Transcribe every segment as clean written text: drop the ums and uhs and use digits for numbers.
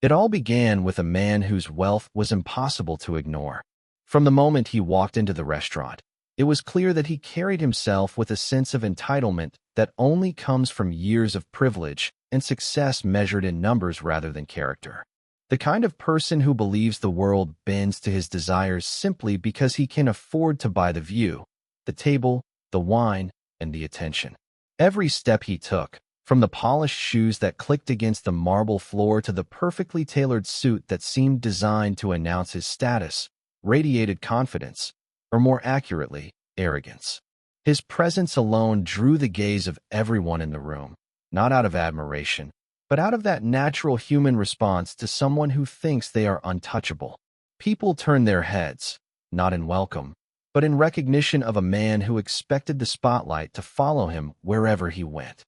It all began with a man whose wealth was impossible to ignore. From the moment he walked into the restaurant, it was clear that he carried himself with a sense of entitlement that only comes from years of privilege and success measured in numbers rather than character. The kind of person who believes the world bends to his desires simply because he can afford to buy the view, the table, the wine, and the attention. Every step he took, from the polished shoes that clicked against the marble floor to the perfectly tailored suit that seemed designed to announce his status, radiated confidence, or more accurately, arrogance. His presence alone drew the gaze of everyone in the room, not out of admiration, but out of that natural human response to someone who thinks they are untouchable. People turned their heads, not in welcome, but in recognition of a man who expected the spotlight to follow him wherever he went.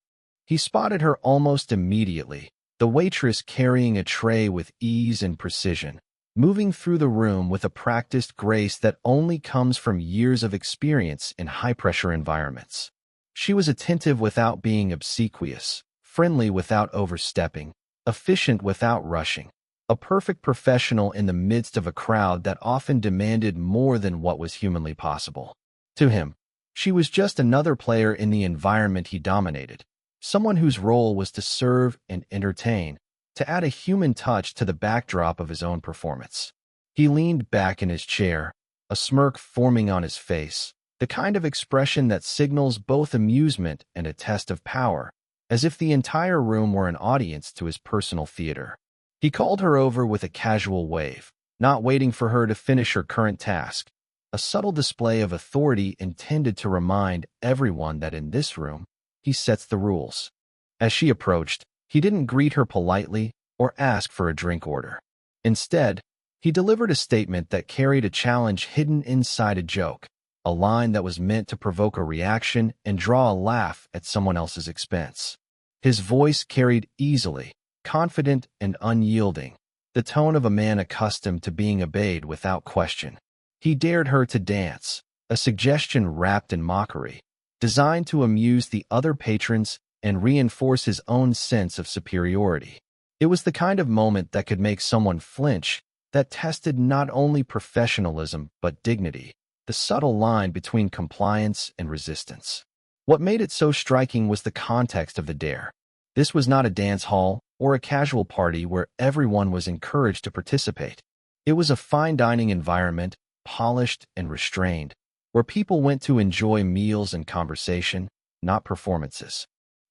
He spotted her almost immediately, the waitress carrying a tray with ease and precision, moving through the room with a practiced grace that only comes from years of experience in high-pressure environments. She was attentive without being obsequious, friendly without overstepping, efficient without rushing, a perfect professional in the midst of a crowd that often demanded more than what was humanly possible. To him, she was just another player in the environment he dominated, someone whose role was to serve and entertain, to add a human touch to the backdrop of his own performance. He leaned back in his chair, a smirk forming on his face, the kind of expression that signals both amusement and a test of power, as if the entire room were an audience to his personal theater. He called her over with a casual wave, not waiting for her to finish her current task, a subtle display of authority intended to remind everyone that in this room, he sets the rules. As she approached, he didn't greet her politely or ask for a drink order. Instead, he delivered a statement that carried a challenge hidden inside a joke, a line that was meant to provoke a reaction and draw a laugh at someone else's expense. His voice carried easily, confident and unyielding, the tone of a man accustomed to being obeyed without question. He dared her to dance, a suggestion wrapped in mockery, designed to amuse the other patrons and reinforce his own sense of superiority. It was the kind of moment that could make someone flinch, that tested not only professionalism but dignity, the subtle line between compliance and resistance. What made it so striking was the context of the dare. This was not a dance hall or a casual party where everyone was encouraged to participate. It was a fine dining environment, polished and restrained, where people went to enjoy meals and conversation, not performances.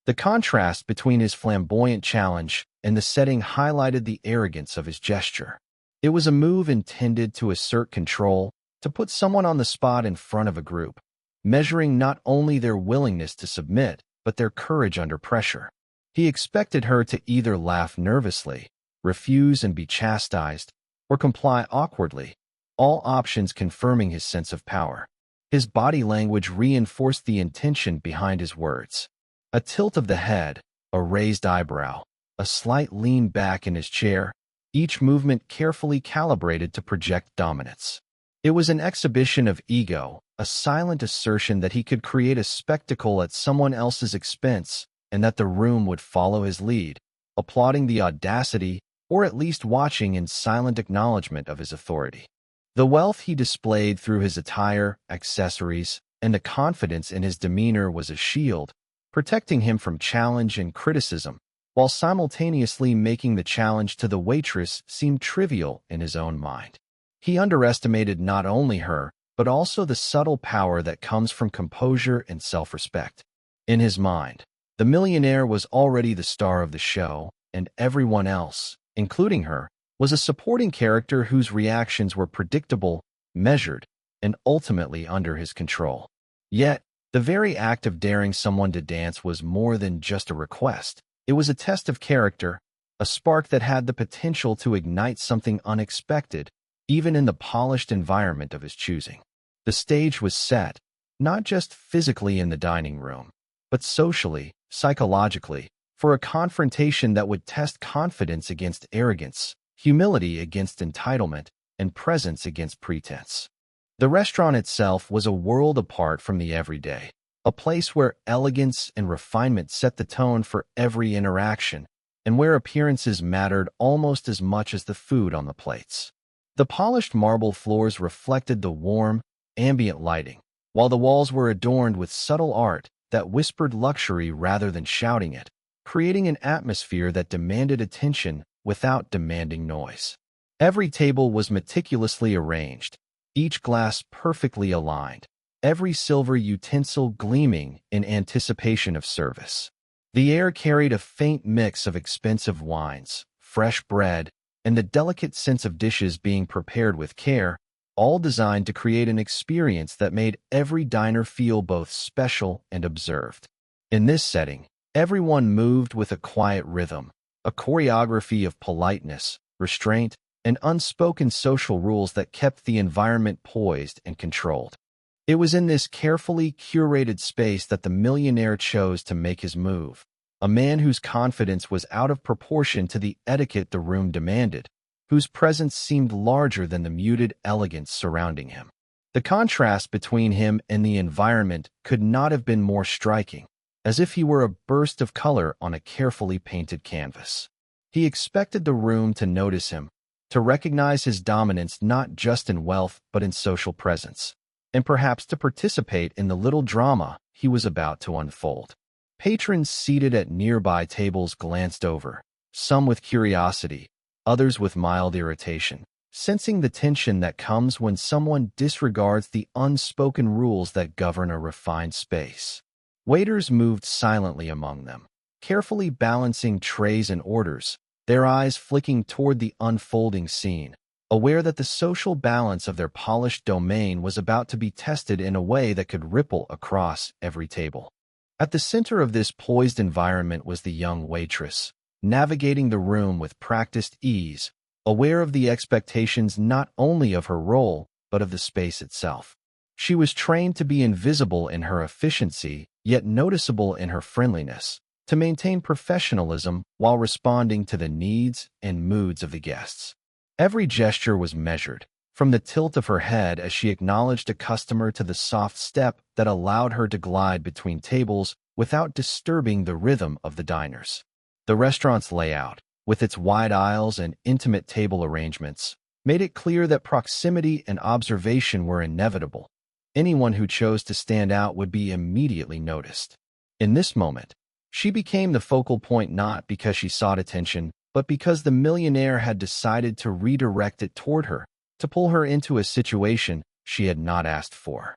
The contrast between his flamboyant challenge and the setting highlighted the arrogance of his gesture. It was a move intended to assert control, to put someone on the spot in front of a group, measuring not only their willingness to submit, but their courage under pressure. He expected her to either laugh nervously, refuse and be chastised, or comply awkwardly, all options confirming his sense of power. His body language reinforced the intention behind his words. A tilt of the head, a raised eyebrow, a slight lean back in his chair, each movement carefully calibrated to project dominance. It was an exhibition of ego, a silent assertion that he could create a spectacle at someone else's expense and that the room would follow his lead, applauding the audacity or at least watching in silent acknowledgement of his authority. The wealth he displayed through his attire, accessories, and the confidence in his demeanor was a shield, protecting him from challenge and criticism, while simultaneously making the challenge to the waitress seem trivial in his own mind. He underestimated not only her, but also the subtle power that comes from composure and self-respect. In his mind, the millionaire was already the star of the show, and everyone else, including her, was a supporting character whose reactions were predictable, measured, and ultimately under his control. Yet, the very act of daring someone to dance was more than just a request. It was a test of character, a spark that had the potential to ignite something unexpected, even in the polished environment of his choosing. The stage was set, not just physically in the dining room, but socially, psychologically, for a confrontation that would test confidence against arrogance, humility against entitlement, and presence against pretense. The restaurant itself was a world apart from the everyday, a place where elegance and refinement set the tone for every interaction, and where appearances mattered almost as much as the food on the plates. The polished marble floors reflected the warm, ambient lighting, while the walls were adorned with subtle art that whispered luxury rather than shouting it, creating an atmosphere that demanded attention without demanding noise. Every table was meticulously arranged, each glass perfectly aligned, every silver utensil gleaming in anticipation of service. The air carried a faint mix of expensive wines, fresh bread, and the delicate sense of dishes being prepared with care, all designed to create an experience that made every diner feel both special and observed. In this setting, everyone moved with a quiet rhythm, a choreography of politeness, restraint, and unspoken social rules that kept the environment poised and controlled. It was in this carefully curated space that the millionaire chose to make his move, a man whose confidence was out of proportion to the etiquette the room demanded, whose presence seemed larger than the muted elegance surrounding him. The contrast between him and the environment could not have been more striking, as if he were a burst of color on a carefully painted canvas. He expected the room to notice him, to recognize his dominance not just in wealth but in social presence, and perhaps to participate in the little drama he was about to unfold. Patrons seated at nearby tables glanced over, some with curiosity, others with mild irritation, sensing the tension that comes when someone disregards the unspoken rules that govern a refined space. Waiters moved silently among them, carefully balancing trays and orders, their eyes flicking toward the unfolding scene, aware that the social balance of their polished domain was about to be tested in a way that could ripple across every table. At the center of this poised environment was the young waitress, navigating the room with practiced ease, aware of the expectations not only of her role, but of the space itself. She was trained to be invisible in her efficiency, yet noticeable in her friendliness, to maintain professionalism while responding to the needs and moods of the guests. Every gesture was measured, from the tilt of her head as she acknowledged a customer to the soft step that allowed her to glide between tables without disturbing the rhythm of the diners. The restaurant's layout, with its wide aisles and intimate table arrangements, made it clear that proximity and observation were inevitable. Anyone who chose to stand out would be immediately noticed. In this moment, she became the focal point not because she sought attention, but because the millionaire had decided to redirect it toward her, to pull her into a situation she had not asked for.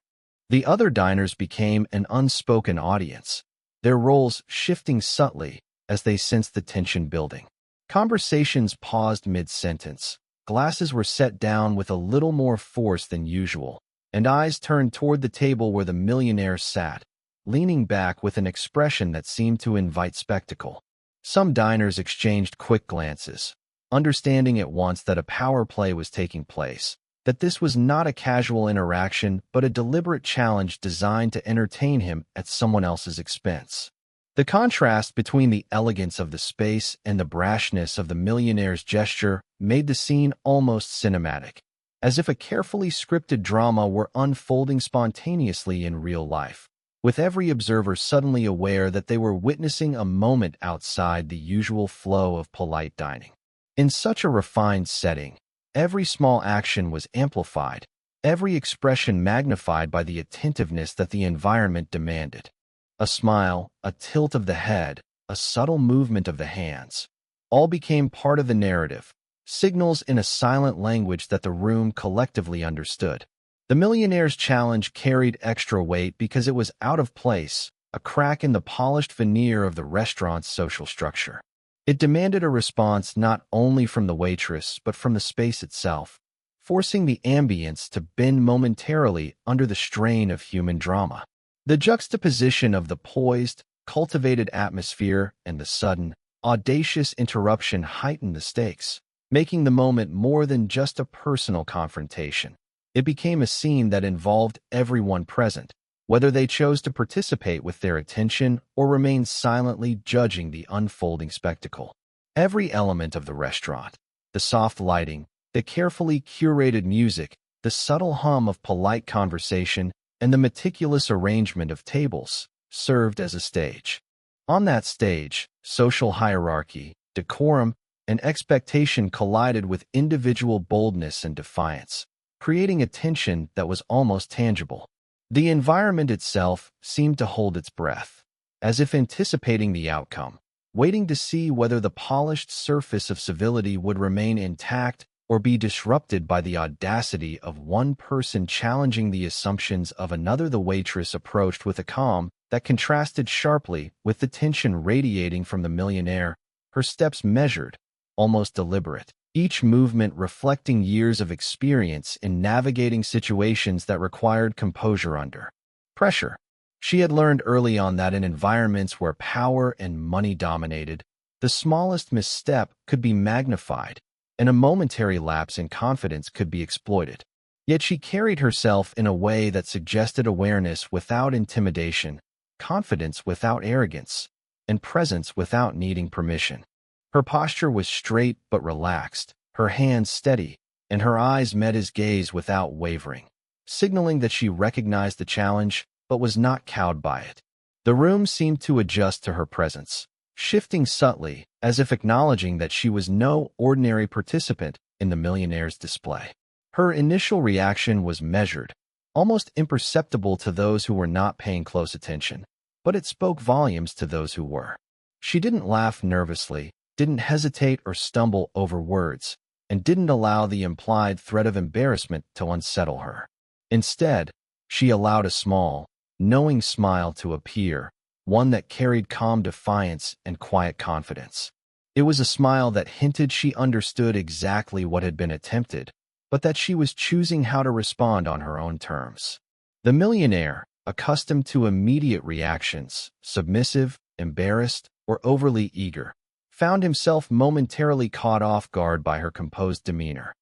The other diners became an unspoken audience, their roles shifting subtly as they sensed the tension building. Conversations paused mid-sentence, glasses were set down with a little more force than usual, and eyes turned toward the table where the millionaire sat, leaning back with an expression that seemed to invite spectacle. Some diners exchanged quick glances, understanding at once that a power play was taking place, that this was not a casual interaction but a deliberate challenge designed to entertain him at someone else's expense. The contrast between the elegance of the space and the brashness of the millionaire's gesture made the scene almost cinematic, as if a carefully scripted drama were unfolding spontaneously in real life, with every observer suddenly aware that they were witnessing a moment outside the usual flow of polite dining. In such a refined setting, every small action was amplified, every expression magnified by the attentiveness that the environment demanded. A smile, a tilt of the head, a subtle movement of the hands, all became part of the narrative, signals in a silent language that the room collectively understood. The millionaire's challenge carried extra weight because it was out of place, a crack in the polished veneer of the restaurant's social structure. It demanded a response not only from the waitress but from the space itself, forcing the ambience to bend momentarily under the strain of human drama. The juxtaposition of the poised, cultivated atmosphere and the sudden, audacious interruption heightened the stakes, making the moment more than just a personal confrontation. It became a scene that involved everyone present, whether they chose to participate with their attention or remain silently judging the unfolding spectacle. Every element of the restaurant, the soft lighting, the carefully curated music, the subtle hum of polite conversation, and the meticulous arrangement of tables, served as a stage. On that stage, social hierarchy, decorum, and expectation collided with individual boldness and defiance, creating a tension that was almost tangible. The environment itself seemed to hold its breath, as if anticipating the outcome, waiting to see whether the polished surface of civility would remain intact or be disrupted by the audacity of one person challenging the assumptions of another. The waitress approached with a calm that contrasted sharply with the tension radiating from the millionaire, her steps measured, almost deliberate, each movement reflecting years of experience in navigating situations that required composure under pressure. She had learned early on that in environments where power and money dominated, the smallest misstep could be magnified, and a momentary lapse in confidence could be exploited. Yet she carried herself in a way that suggested awareness without intimidation, confidence without arrogance, and presence without needing permission. Her posture was straight but relaxed, her hands steady, and her eyes met his gaze without wavering, signaling that she recognized the challenge but was not cowed by it. The room seemed to adjust to her presence, shifting subtly, as if acknowledging that she was no ordinary participant in the millionaire's display. Her initial reaction was measured, almost imperceptible to those who were not paying close attention, but it spoke volumes to those who were. She didn't laugh nervously, didn't hesitate or stumble over words, and didn't allow the implied threat of embarrassment to unsettle her. Instead, she allowed a small, knowing smile to appear, one that carried calm defiance and quiet confidence. It was a smile that hinted she understood exactly what had been attempted, but that she was choosing how to respond on her own terms. The millionaire, accustomed to immediate reactions, submissive, embarrassed, or overly eager, found himself momentarily caught off guard by her composed demeanor.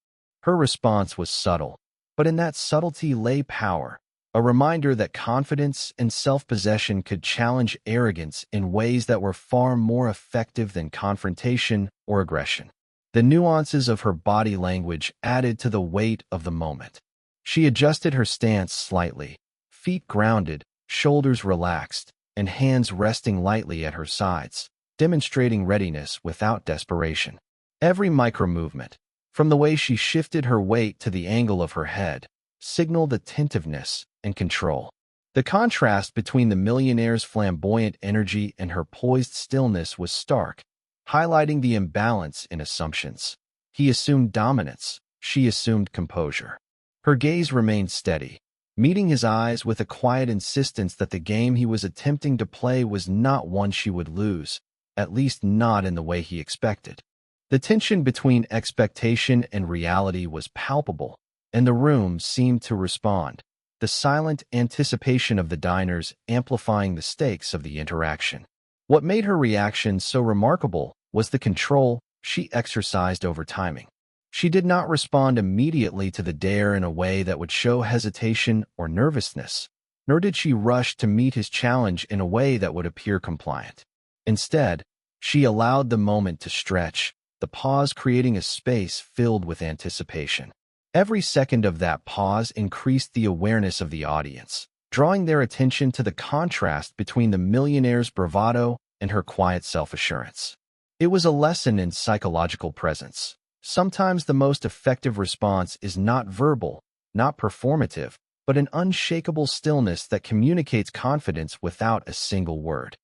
Her response was subtle, but in that subtlety lay power, a reminder that confidence and self-possession could challenge arrogance in ways that were far more effective than confrontation or aggression. The nuances of her body language added to the weight of the moment. She adjusted her stance slightly, feet grounded, shoulders relaxed, and hands resting lightly at her sides, demonstrating readiness without desperation. Every micro-movement, from the way she shifted her weight to the angle of her head, signaled attentiveness and control. The contrast between the millionaire's flamboyant energy and her poised stillness was stark, highlighting the imbalance in assumptions. He assumed dominance, she assumed composure. Her gaze remained steady, meeting his eyes with a quiet insistence that the game he was attempting to play was not one she would lose, at least not in the way he expected. The tension between expectation and reality was palpable, and the room seemed to respond, the silent anticipation of the diners amplifying the stakes of the interaction. What made her reaction so remarkable was the control she exercised over timing. She did not respond immediately to the dare in a way that would show hesitation or nervousness, nor did she rush to meet his challenge in a way that would appear compliant. Instead, she allowed the moment to stretch, the pause creating a space filled with anticipation. Every second of that pause increased the awareness of the audience, drawing their attention to the contrast between the millionaire's bravado and her quiet self-assurance. It was a lesson in psychological presence. Sometimes the most effective response is not verbal, not performative, but an unshakable stillness that communicates confidence without a single word.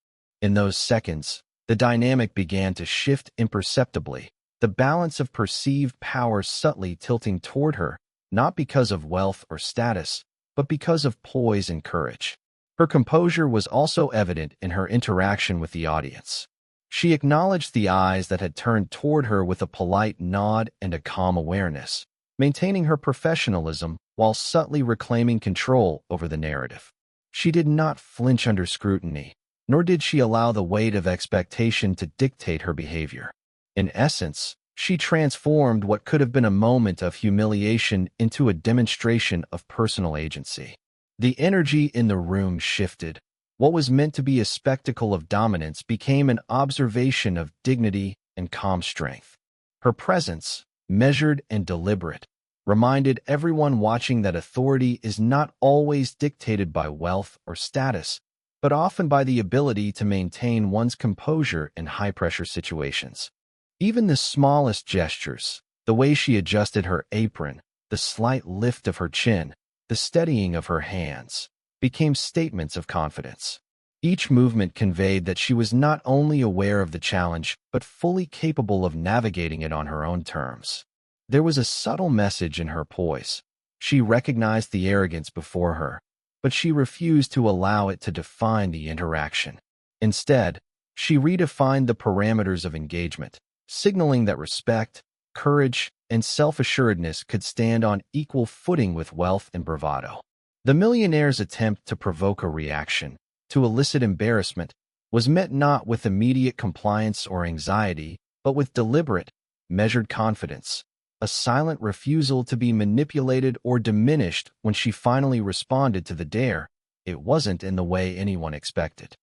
In those seconds, the dynamic began to shift imperceptibly, the balance of perceived power subtly tilting toward her, not because of wealth or status, but because of poise and courage. Her composure was also evident in her interaction with the audience. She acknowledged the eyes that had turned toward her with a polite nod and a calm awareness, maintaining her professionalism while subtly reclaiming control over the narrative. She did not flinch under scrutiny, nor did she allow the weight of expectation to dictate her behavior. In essence, she transformed what could have been a moment of humiliation into a demonstration of personal agency. The energy in the room shifted. What was meant to be a spectacle of dominance became an observation of dignity and calm strength. Her presence, measured and deliberate, reminded everyone watching that authority is not always dictated by wealth or status, but often by the ability to maintain one's composure in high-pressure situations. Even the smallest gestures, the way she adjusted her apron, the slight lift of her chin, the steadying of her hands, became statements of confidence. Each movement conveyed that she was not only aware of the challenge, but fully capable of navigating it on her own terms. There was a subtle message in her poise. She recognized the arrogance before her, but she refused to allow it to define the interaction. Instead, she redefined the parameters of engagement, signaling that respect, courage, and self-assuredness could stand on equal footing with wealth and bravado. The millionaire's attempt to provoke a reaction, to elicit embarrassment, was met not with immediate compliance or anxiety, but with deliberate, measured confidence, a silent refusal to be manipulated or diminished. When she finally responded to the dare, it wasn't in the way anyone expected.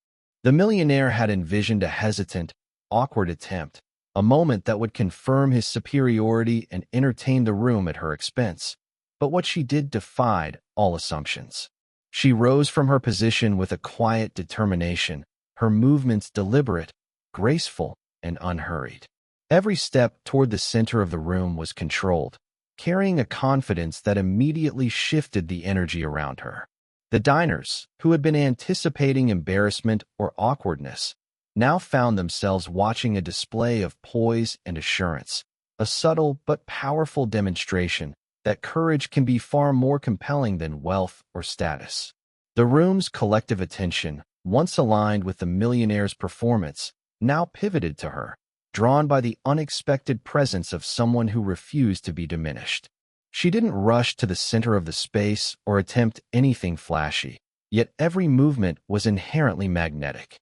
The millionaire had envisioned a hesitant, awkward attempt, a moment that would confirm his superiority and entertain the room at her expense. But what she did defied all assumptions. She rose from her position with a quiet determination, her movements deliberate, graceful, and unhurried. Every step toward the center of the room was controlled, carrying a confidence that immediately shifted the energy around her. The diners, who had been anticipating embarrassment or awkwardness, now found themselves watching a display of poise and assurance, a subtle but powerful demonstration that courage can be far more compelling than wealth or status. The room's collective attention, once aligned with the millionaire's performance, now pivoted to her, drawn by the unexpected presence of someone who refused to be diminished. She didn't rush to the center of the space or attempt anything flashy, yet every movement was inherently magnetic.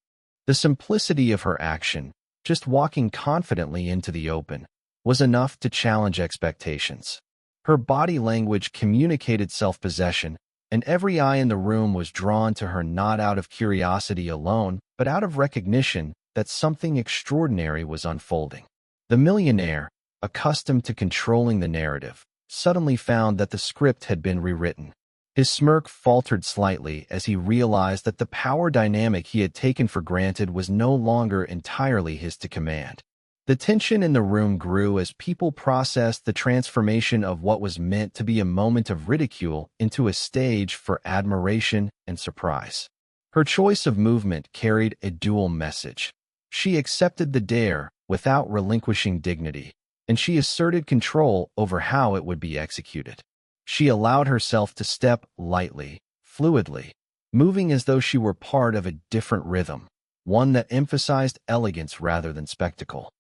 The simplicity of her action, just walking confidently into the open, was enough to challenge expectations. Her body language communicated self-possession, and every eye in the room was drawn to her not out of curiosity alone, but out of recognition that something extraordinary was unfolding. The millionaire, accustomed to controlling the narrative, suddenly found that the script had been rewritten. His smirk faltered slightly as he realized that the power dynamic he had taken for granted was no longer entirely his to command. The tension in the room grew as people processed the transformation of what was meant to be a moment of ridicule into a stage for admiration and surprise. Her choice of movement carried a dual message. She accepted the dare without relinquishing dignity, and she asserted control over how it would be executed. She allowed herself to step lightly, fluidly, moving as though she were part of a different rhythm, one that emphasized elegance rather than spectacle.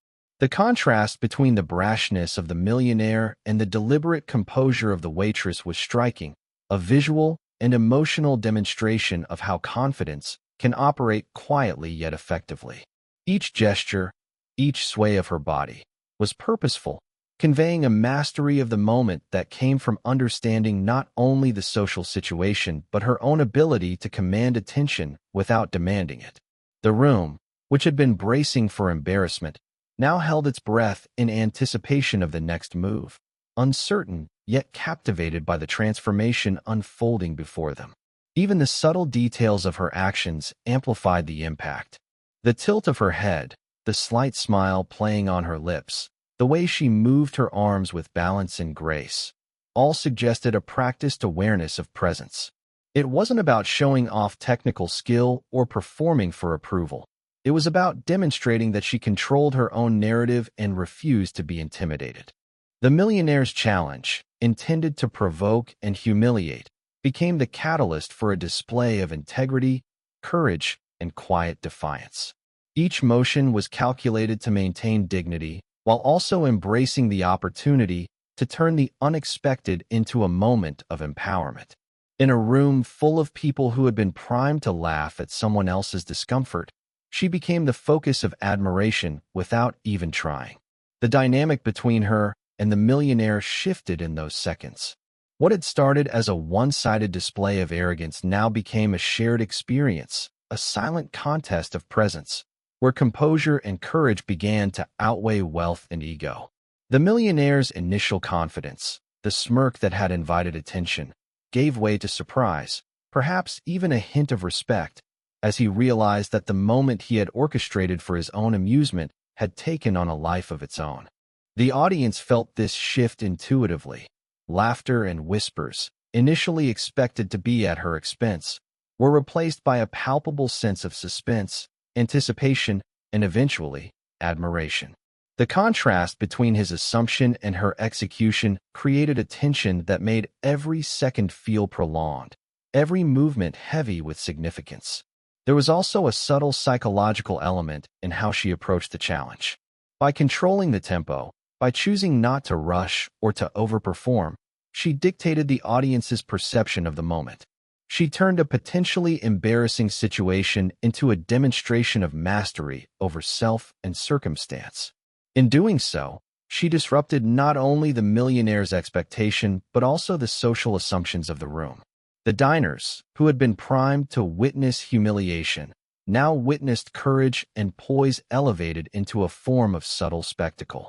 The contrast between the brashness of the millionaire and the deliberate composure of the waitress was striking, a visual and emotional demonstration of how confidence can operate quietly yet effectively. Each gesture, each sway of her body, was purposeful, conveying a mastery of the moment that came from understanding not only the social situation but her own ability to command attention without demanding it. The room, which had been bracing for embarrassment, now held its breath in anticipation of the next move, uncertain yet captivated by the transformation unfolding before them. Even the subtle details of her actions amplified the impact. The tilt of her head, the slight smile playing on her lips, the way she moved her arms with balance and grace, all suggested a practiced awareness of presence. It wasn't about showing off technical skill or performing for approval. It was about demonstrating that she controlled her own narrative and refused to be intimidated. The millionaire's challenge, intended to provoke and humiliate, became the catalyst for a display of integrity, courage, and quiet defiance. Each motion was calculated to maintain dignity, while also embracing the opportunity to turn the unexpected into a moment of empowerment. In a room full of people who had been primed to laugh at someone else's discomfort, she became the focus of admiration without even trying. The dynamic between her and the millionaire shifted in those seconds. What had started as a one-sided display of arrogance now became a shared experience, a silent contest of presence, where composure and courage began to outweigh wealth and ego. The millionaire's initial confidence, the smirk that had invited attention, gave way to surprise, perhaps even a hint of respect, as he realized that the moment he had orchestrated for his own amusement had taken on a life of its own. The audience felt this shift intuitively. Laughter and whispers, initially expected to be at her expense, were replaced by a palpable sense of suspense, anticipation, and eventually, admiration. The contrast between his assumption and her execution created a tension that made every second feel prolonged, every movement heavy with significance. There was also a subtle psychological element in how she approached the challenge. By controlling the tempo, by choosing not to rush or to overperform, she dictated the audience's perception of the moment. She turned a potentially embarrassing situation into a demonstration of mastery over self and circumstance. In doing so, she disrupted not only the millionaire's expectation but also the social assumptions of the room. The diners, who had been primed to witness humiliation, now witnessed courage and poise elevated into a form of subtle spectacle.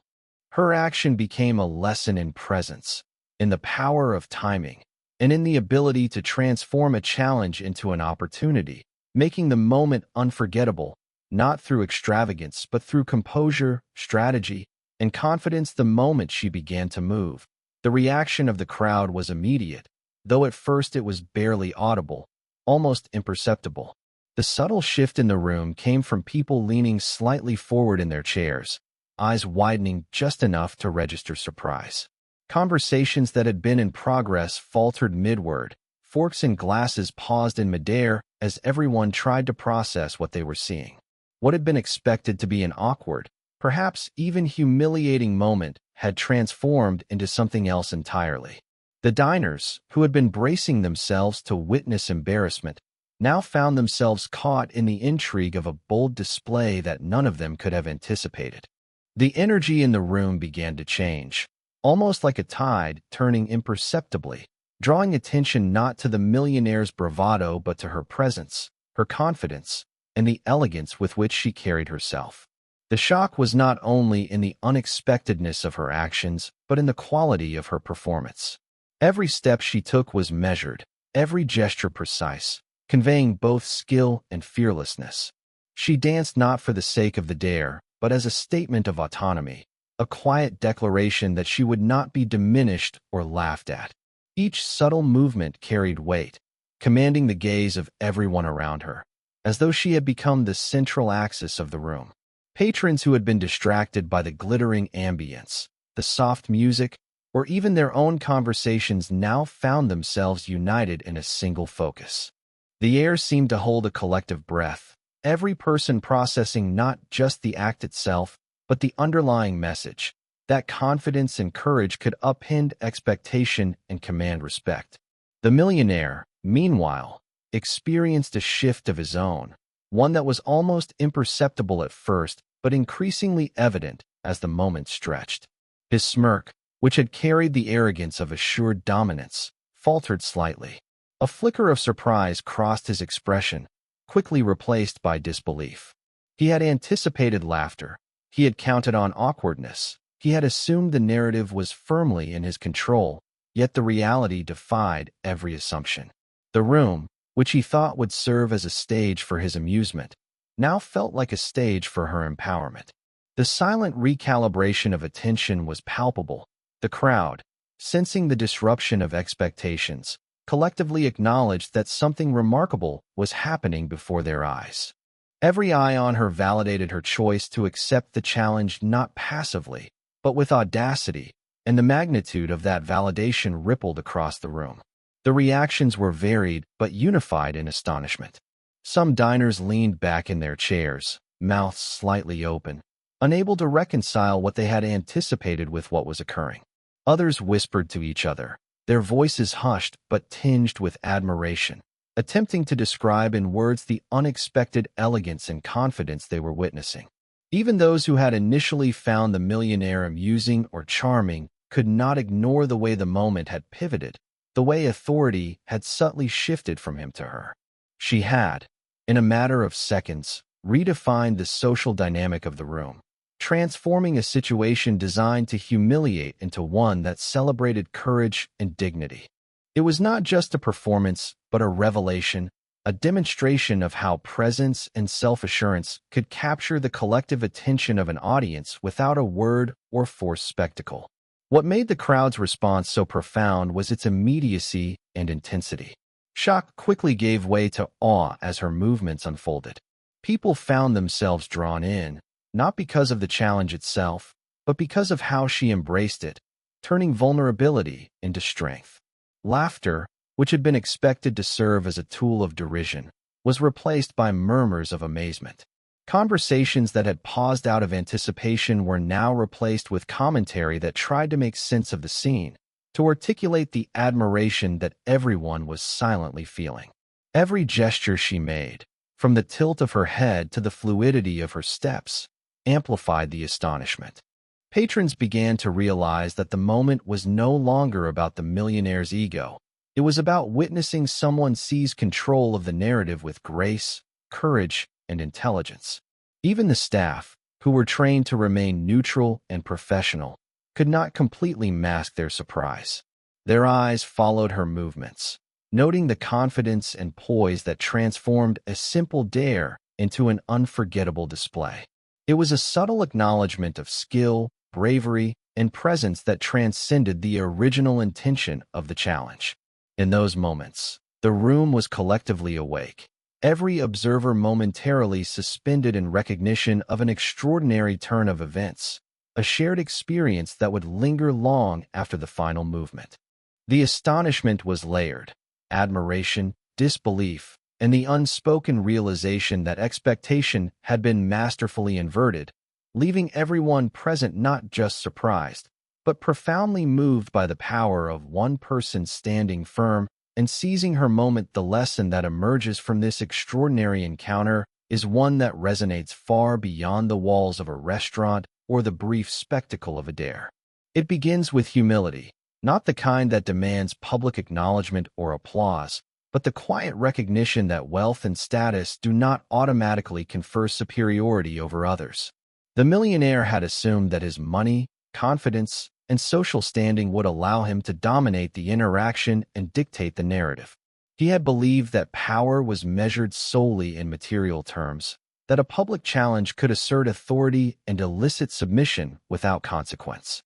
Her action became a lesson in presence, in the power of timing, and in the ability to transform a challenge into an opportunity, making the moment unforgettable, not through extravagance but through composure, strategy, and confidence. The moment she began to move, the reaction of the crowd was immediate, though at first it was barely audible, almost imperceptible. The subtle shift in the room came from people leaning slightly forward in their chairs, eyes widening just enough to register surprise. Conversations that had been in progress faltered mid-word. Forks and glasses paused in midair as everyone tried to process what they were seeing. What had been expected to be an awkward, perhaps even humiliating moment had transformed into something else entirely. The diners, who had been bracing themselves to witness embarrassment, now found themselves caught in the intrigue of a bold display that none of them could have anticipated. The energy in the room began to change, almost like a tide turning imperceptibly, drawing attention not to the millionaire's bravado but to her presence, her confidence, and the elegance with which she carried herself. The shock was not only in the unexpectedness of her actions, but in the quality of her performance. Every step she took was measured, every gesture precise, conveying both skill and fearlessness. She danced not for the sake of the dare, but as a statement of autonomy, a quiet declaration that she would not be diminished or laughed at. Each subtle movement carried weight, commanding the gaze of everyone around her, as though she had become the central axis of the room. Patrons who had been distracted by the glittering ambience, the soft music, or even their own conversations now found themselves united in a single focus. The air seemed to hold a collective breath, every person processing not just the act itself, but the underlying message, that confidence and courage could upend expectation and command respect. The millionaire, meanwhile, experienced a shift of his own, one that was almost imperceptible at first, but increasingly evident as the moment stretched. His smirk, which had carried the arrogance of assured dominance, faltered slightly. A flicker of surprise crossed his expression, quickly replaced by disbelief. He had anticipated laughter. He had counted on awkwardness. He had assumed the narrative was firmly in his control, yet the reality defied every assumption. The room, which he thought would serve as a stage for his amusement, now felt like a stage for her empowerment. The silent recalibration of attention was palpable. The crowd, sensing the disruption of expectations, collectively acknowledged that something remarkable was happening before their eyes. Every eye on her validated her choice to accept the challenge not passively, but with audacity, and the magnitude of that validation rippled across the room. The reactions were varied but unified in astonishment. Some diners leaned back in their chairs, mouths slightly open, unable to reconcile what they had anticipated with what was occurring. Others whispered to each other, their voices hushed but tinged with admiration, attempting to describe in words the unexpected elegance and confidence they were witnessing. Even those who had initially found the millionaire amusing or charming could not ignore the way the moment had pivoted, the way authority had subtly shifted from him to her. She had, in a matter of seconds, redefined the social dynamic of the room, transforming a situation designed to humiliate into one that celebrated courage and dignity. It was not just a performance, but a revelation, a demonstration of how presence and self-assurance could capture the collective attention of an audience without a word or forced spectacle. What made the crowd's response so profound was its immediacy and intensity. Shock quickly gave way to awe as her movements unfolded. People found themselves drawn in, not because of the challenge itself, but because of how she embraced it, turning vulnerability into strength. Laughter, which had been expected to serve as a tool of derision, was replaced by murmurs of amazement. Conversations that had paused out of anticipation were now replaced with commentary that tried to make sense of the scene, to articulate the admiration that everyone was silently feeling. Every gesture she made, from the tilt of her head to the fluidity of her steps, amplified the astonishment. Patrons began to realize that the moment was no longer about the millionaire's ego. It was about witnessing someone seize control of the narrative with grace, courage, and intelligence. Even the staff, who were trained to remain neutral and professional, could not completely mask their surprise. Their eyes followed her movements, noting the confidence and poise that transformed a simple dare into an unforgettable display. It was a subtle acknowledgement of skill, bravery, and presence that transcended the original intention of the challenge. In those moments, the room was collectively awake, every observer momentarily suspended in recognition of an extraordinary turn of events, a shared experience that would linger long after the final movement. The astonishment was layered: admiration, disbelief, and the unspoken realization that expectation had been masterfully inverted, leaving everyone present not just surprised, but profoundly moved by the power of one person standing firm and seizing her moment. The lesson that emerges from this extraordinary encounter is one that resonates far beyond the walls of a restaurant or the brief spectacle of a dare. It begins with humility, not the kind that demands public acknowledgement or applause, but the quiet recognition that wealth and status do not automatically confer superiority over others. The millionaire had assumed that his money, confidence, and social standing would allow him to dominate the interaction and dictate the narrative. He had believed that power was measured solely in material terms, that a public challenge could assert authority and elicit submission without consequence.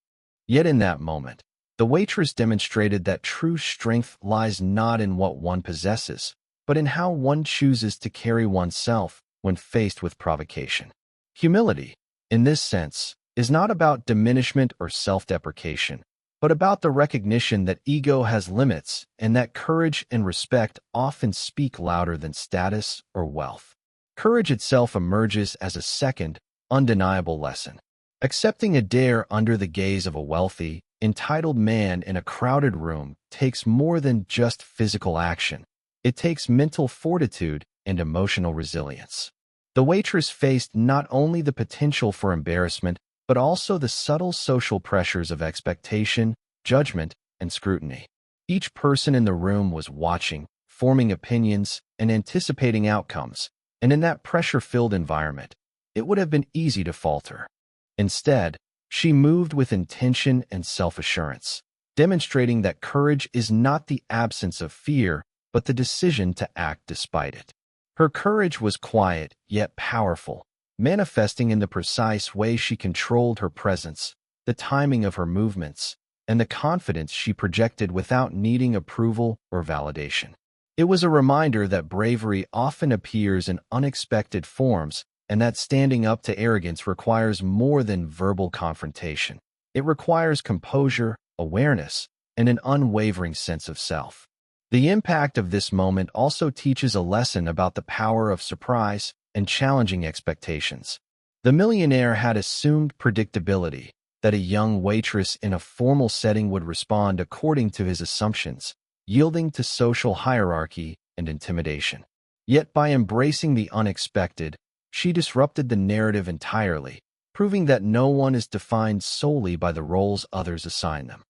Yet in that moment, the waitress demonstrated that true strength lies not in what one possesses, but in how one chooses to carry oneself when faced with provocation. Humility, in this sense, is not about diminishment or self-deprecation, but about the recognition that ego has limits and that courage and respect often speak louder than status or wealth. Courage itself emerges as a second, undeniable lesson. Accepting a dare under the gaze of a wealthy, entitled man in a crowded room takes more than just physical action. It takes mental fortitude and emotional resilience. The waitress faced not only the potential for embarrassment, but also the subtle social pressures of expectation, judgment, and scrutiny. Each person in the room was watching, forming opinions, and anticipating outcomes, and in that pressure-filled environment, it would have been easy to falter. Instead, she moved with intention and self-assurance, demonstrating that courage is not the absence of fear, but the decision to act despite it. Her courage was quiet, yet powerful, manifesting in the precise way she controlled her presence, the timing of her movements, and the confidence she projected without needing approval or validation. It was a reminder that bravery often appears in unexpected forms and that standing up to arrogance requires more than verbal confrontation. It requires composure, awareness, and an unwavering sense of self. The impact of this moment also teaches a lesson about the power of surprise and challenging expectations. The millionaire had assumed predictability, that a young waitress in a formal setting would respond according to his assumptions, yielding to social hierarchy and intimidation. Yet by embracing the unexpected, she disrupted the narrative entirely, proving that no one is defined solely by the roles others assign them.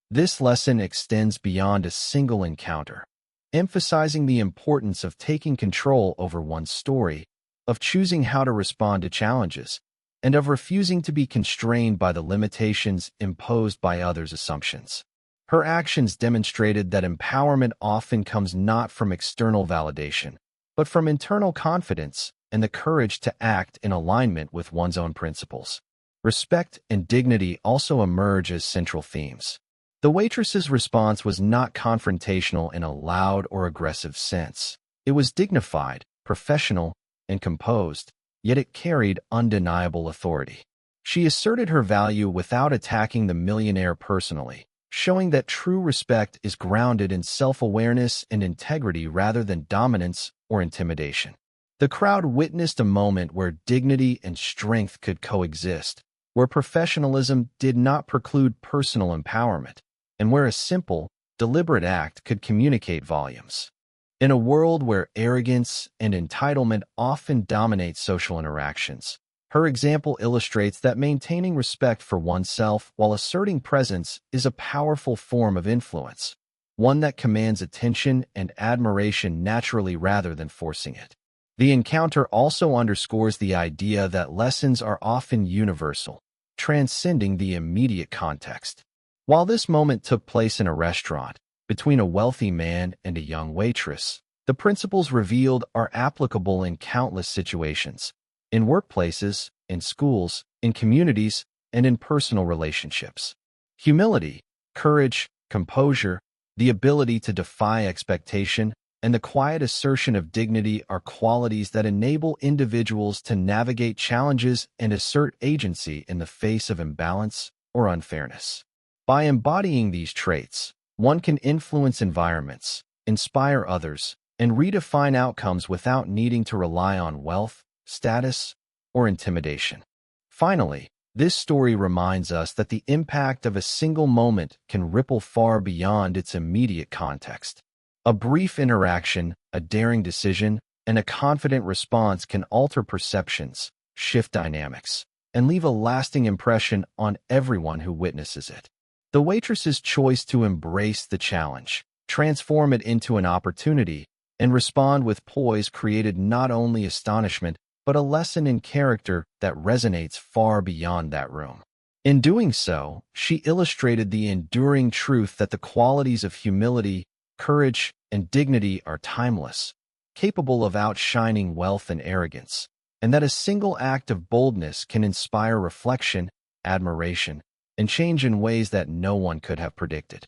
This lesson extends beyond a single encounter, emphasizing the importance of taking control over one's story, of choosing how to respond to challenges, and of refusing to be constrained by the limitations imposed by others' assumptions. Her actions demonstrated that empowerment often comes not from external validation, but from internal confidence and the courage to act in alignment with one's own principles. Respect and dignity also emerge as central themes. The waitress's response was not confrontational in a loud or aggressive sense. It was dignified, professional, and composed, yet it carried undeniable authority. She asserted her value without attacking the millionaire personally, showing that true respect is grounded in self-awareness and integrity rather than dominance or intimidation. The crowd witnessed a moment where dignity and strength could coexist, where professionalism did not preclude personal empowerment, and where a simple, deliberate act could communicate volumes. In a world where arrogance and entitlement often dominate social interactions, her example illustrates that maintaining respect for oneself while asserting presence is a powerful form of influence, one that commands attention and admiration naturally rather than forcing it. The encounter also underscores the idea that lessons are often universal, transcending the immediate context. While this moment took place in a restaurant, between a wealthy man and a young waitress, the principles revealed are applicable in countless situations, in workplaces, in schools, in communities, and in personal relationships. Humility, courage, composure, the ability to defy expectation, and the quiet assertion of dignity are qualities that enable individuals to navigate challenges and assert agency in the face of imbalance or unfairness. By embodying these traits, one can influence environments, inspire others, and redefine outcomes without needing to rely on wealth, status, or intimidation. Finally, this story reminds us that the impact of a single moment can ripple far beyond its immediate context. A brief interaction, a daring decision, and a confident response can alter perceptions, shift dynamics, and leave a lasting impression on everyone who witnesses it. The waitress's choice to embrace the challenge, transform it into an opportunity, and respond with poise created not only astonishment, but a lesson in character that resonates far beyond that room. In doing so, she illustrated the enduring truth that the qualities of humility, courage, and dignity are timeless, capable of outshining wealth and arrogance, and that a single act of boldness can inspire reflection, admiration, and change in ways that no one could have predicted.